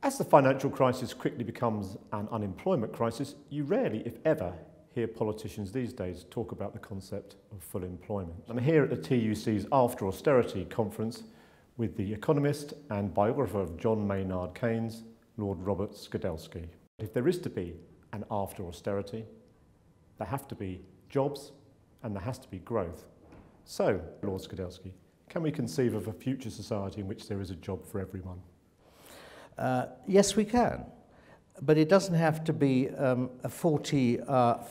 As the financial crisis quickly becomes an unemployment crisis, you rarely, if ever, hear politicians these days talk about the concept of full employment. I'm here at the TUC's After Austerity conference with the economist and biographer of John Maynard Keynes, Lord Robert Skidelsky. If there is to be an after austerity, there have to be jobs and there has to be growth. So, Lord Skidelsky, can we conceive of a future society in which there is a job for everyone? Yes, we can, but it doesn't have to be a 40-hour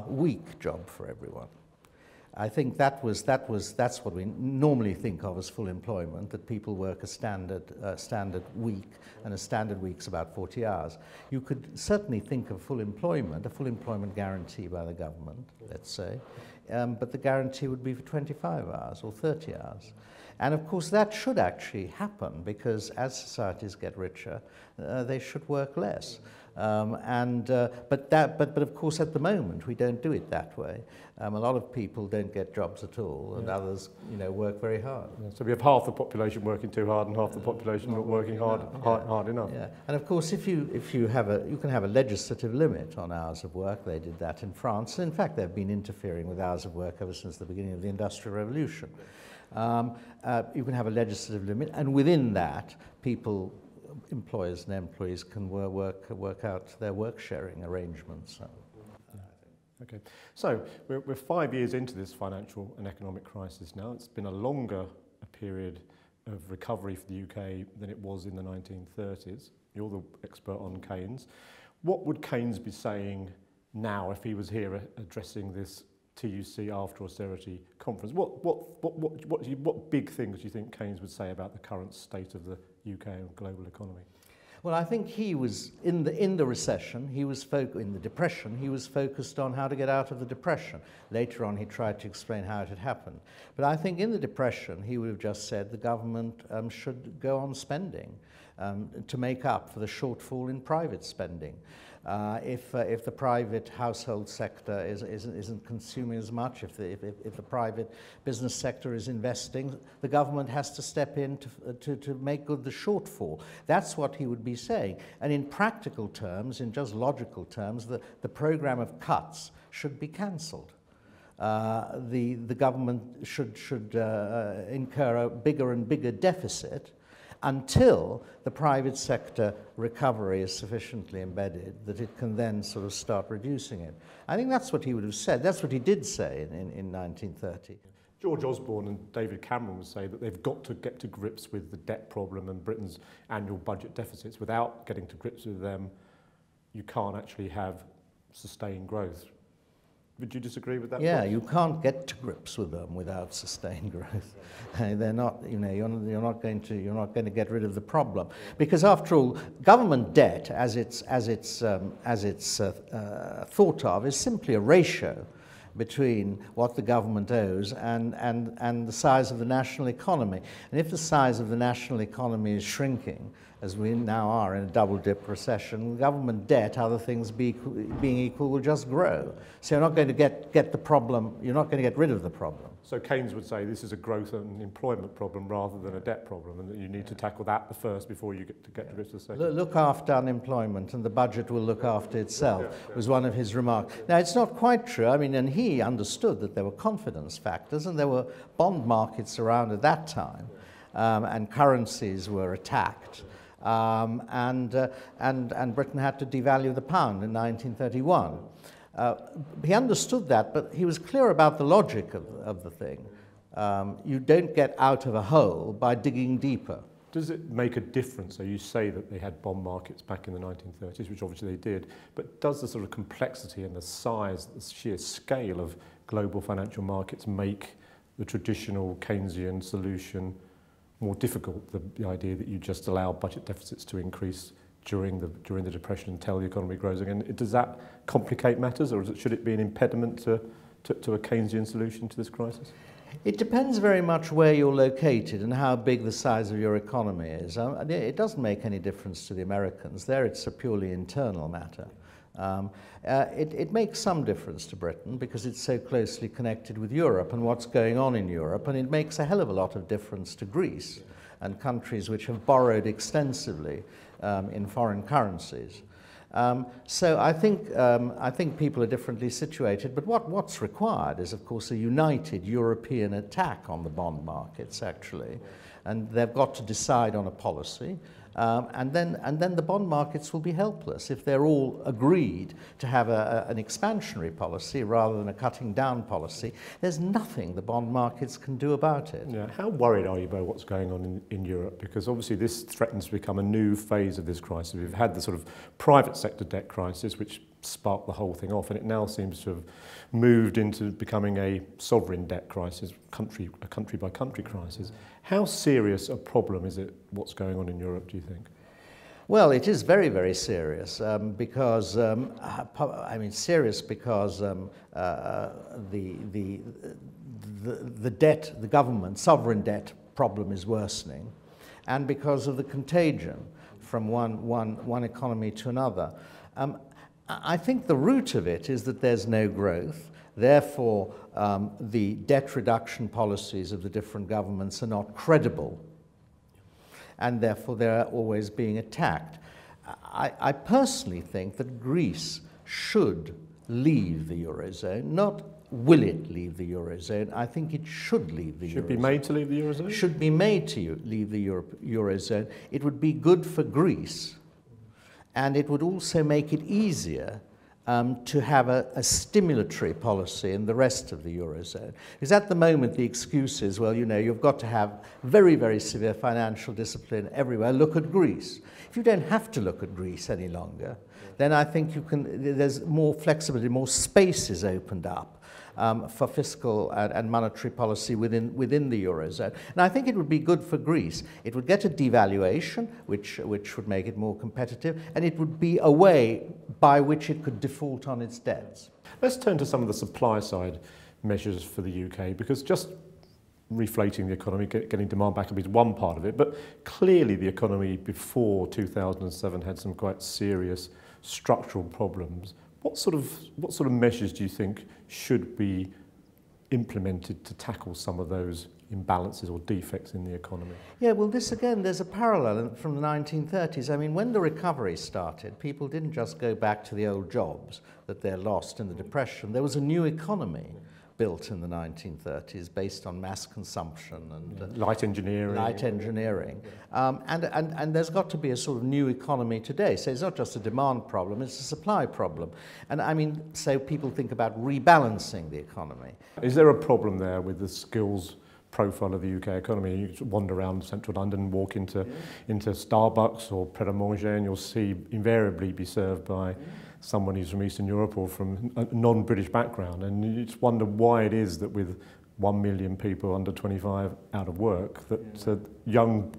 week job for everyone. I think that's what we normally think of as full employment, that people work a standard week, and a standard week's about 40 hours. You could certainly think of full employment, a full employment guarantee by the government, let's say, but the guarantee would be for 25 hours or 30 hours. And of course that should actually happen, because as societies get richer, they should work less. But of course at the moment we don't do it that way. A lot of people don't get jobs at all, and others, work very hard. Yeah, so we have half the population working too hard and half the population not working hard enough. Yeah. And of course, if you can have a legislative limit on hours of work. They did that in France. In fact, they've been interfering with hours of work ever since the beginning of the Industrial Revolution. You can have a legislative limit, and within that, employers and employees can work out their work-sharing arrangements. Okay, so we're 5 years into this financial and economic crisis now. It's been a longer period of recovery for the UK than it was in the 1930s. You're the expert on Keynes. What would Keynes be saying now if he was here addressing this TUC After Austerity conference? What big things do you think Keynes would say about the current state of the UK and global economy? Well, I think he was in the recession. He was in the depression. He was focused on how to get out of the depression. Later on, he tried to explain how it had happened. But I think in the depression, he would have just said the government should go on spending to make up for the shortfall in private spending. If the private household sector isn't consuming as much, if the private business sector is investing, the government has to step in to make good the shortfall. That's what he would be saying. And in practical terms, in just logical terms, the program of cuts should be cancelled. The government should incur a bigger and bigger deficit until the private sector recovery is sufficiently embedded that it can then sort of start reducing it. I think that's what he would have said. That's what he did say in 1930. George Osborne and David Cameron would say that they've got to get to grips with the debt problem and Britain's annual budget deficits. Without getting to grips with them, you can't actually have sustained growth. Would you disagree with that? Yeah, you can't get to grips with them without sustained growth. They're not, you're not going to get rid of the problem, because after all, government debt, as it's thought of, is simply a ratio between what the government owes and the size of the national economy. And if the size of the national economy is shrinking, as we now are in a double-dip recession, government debt, other things being equal, will just grow. So you're not going to get the problem, you're not going to get rid of the problem. So Keynes would say this is a growth and employment problem rather than a debt problem, and that you need to tackle that first before you get to grips with the second. Look after unemployment and the budget will look after itself, was one of his remarks. Now, it's not quite true. I mean, and he understood that there were confidence factors, and there were bond markets around at that time, and currencies were attacked. And Britain had to devalue the pound in 1931. He understood that, but he was clear about the logic of the thing. You don't get out of a hole by digging deeper. Does it make a difference? So you say that they had bond markets back in the 1930s, which obviously they did, but does the sort of complexity and the size, the sheer scale of global financial markets make the traditional Keynesian solution more difficult, the idea that you just allow budget deficits to increase during the depression until the economy grows again? Does that complicate matters, or should it be an impediment to a Keynesian solution to this crisis? It depends very much where you're located and how big the size of your economy is. It doesn't make any difference to the Americans. There it's a purely internal matter. It makes some difference to Britain because it's so closely connected with Europe and what's going on in Europe, and it makes a hell of a lot of difference to Greece and countries which have borrowed extensively in foreign currencies. So I think people are differently situated, but what's required is, of course, a united European attack on the bond markets, actually, and they've got to decide on a policy. And then the bond markets will be helpless if they're all agreed to have an expansionary policy rather than a cutting down policy. There's nothing the bond markets can do about it. Yeah. How worried are you about what's going on in Europe? Because obviously this threatens to become a new phase of this crisis. We've had the sort of private sector debt crisis, which sparked the whole thing off, and it now seems to have moved into becoming a sovereign debt crisis, a country by country crisis. How serious a problem is it, what's going on in Europe, do you think? Well, it is very, very serious because, I mean, serious because the debt, the government, sovereign debt problem is worsening, and because of the contagion from one economy to another. I think the root of it is that there's no growth. Therefore, the debt reduction policies of the different governments are not credible, and therefore they're always being attacked. I personally think that Greece should leave the Eurozone, not will it leave the Eurozone. I think it should leave the Eurozone. Should be made to leave the Eurozone? Should be made to leave the Eurozone. It would be good for Greece, and it would also make it easier to have a stimulatory policy in the rest of the Eurozone. Because at the moment the excuse is, well, you know, you've got to have very, very severe financial discipline everywhere. Look at Greece. If you don't have to look at Greece any longer, then I think you can, there's more flexibility, more space is opened up for fiscal and monetary policy within the Eurozone. And I think it would be good for Greece. It would get a devaluation, which would make it more competitive, and it would be a way by which it could default on its debts. Let's turn to some of the supply side measures for the UK, because just reflating the economy, getting demand back is one part of it, but clearly the economy before 2007 had some quite serious structural problems. What sort of measures do you think should be implemented to tackle some of those imbalances or defects in the economy? Yeah, well, this again, there's a parallel from the 1930s. I mean, when the recovery started, people didn't just go back to the old jobs that they lost in the Depression. There was a new economy built in the 1930s based on mass consumption and light engineering. And there's got to be a sort of new economy today. So it's not just a demand problem, it's a supply problem. And I mean, so people think about rebalancing the economy. Is there a problem there with the skills profile of the UK economy? You wander around central London, walk into Starbucks or Pret a Manger, and you'll see invariably be served by someone who's from Eastern Europe or from a non-British background, and you just wonder why it is that with 1 million people under 25 out of work, that young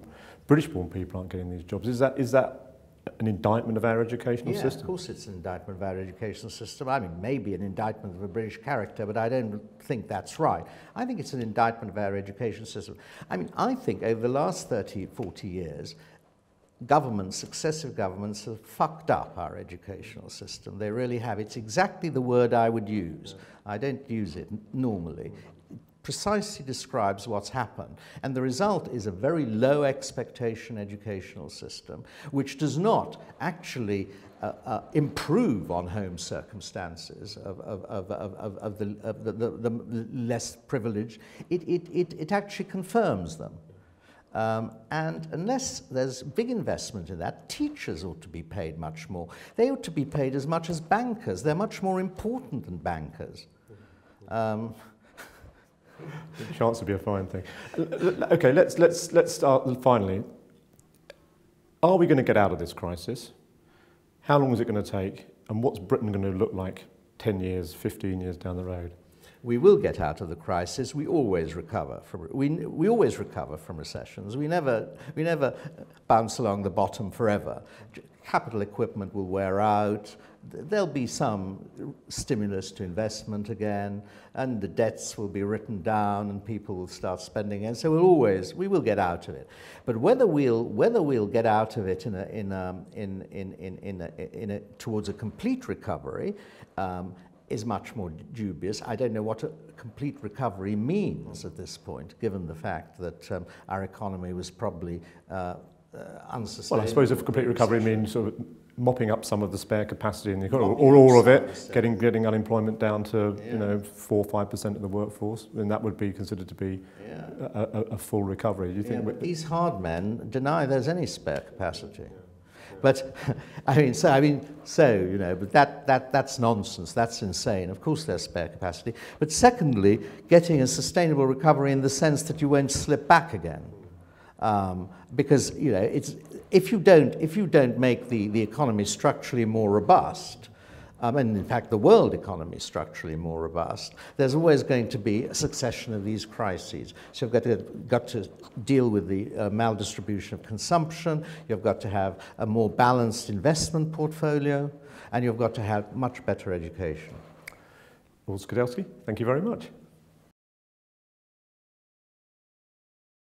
British-born people aren't getting these jobs. Is that an indictment of our educational system? Yeah, of course it's an indictment of our educational system. I mean, maybe an indictment of a British character, but I don't think that's right. I think it's an indictment of our education system. I mean, I think over the last 30, 40 years, successive governments have fucked up our educational system. They really have. It's exactly the word I would use. I don't use it normally. It precisely describes what's happened. And the result is a very low expectation educational system, which does not actually improve on home circumstances of the less privileged. It actually confirms them. And unless there's big investment in that, teachers ought to be paid much more. They ought to be paid as much as bankers. They're much more important than bankers. Chance to be a fine thing. Okay, let's start finally. Are we going to get out of this crisis? How long is it going to take? And what's Britain going to look like 10 years, 15 years down the road? We will get out of the crisis. We always recover from we always recover from recessions. We never bounce along the bottom forever. Capital equipment will wear out. There'll be some stimulus to investment again, and the debts will be written down, and people will start spending again. So we will get out of it. But whether we'll get out of it towards a complete recovery. is much more dubious. I don't know what a complete recovery means at this point, given the fact that our economy was probably unsustainable. Well, I suppose if complete recovery means sort of mopping up some of the spare capacity in the economy, or all of it, getting unemployment down to 4 or 5% of the workforce, then that would be considered to be a full recovery. Do you think? But these hard men deny there's any spare capacity. But but that's nonsense. That's insane. Of course, there's spare capacity. But secondly, getting a sustainable recovery in the sense that you won't slip back again, because if you don't make the economy structurally more robust, and in fact the world economy structurally more robust, there's always going to be a succession of these crises. So you've got to deal with the maldistribution of consumption, you've got to have a more balanced investment portfolio, and you've got to have much better education. Well, Skidelsky, thank you very much.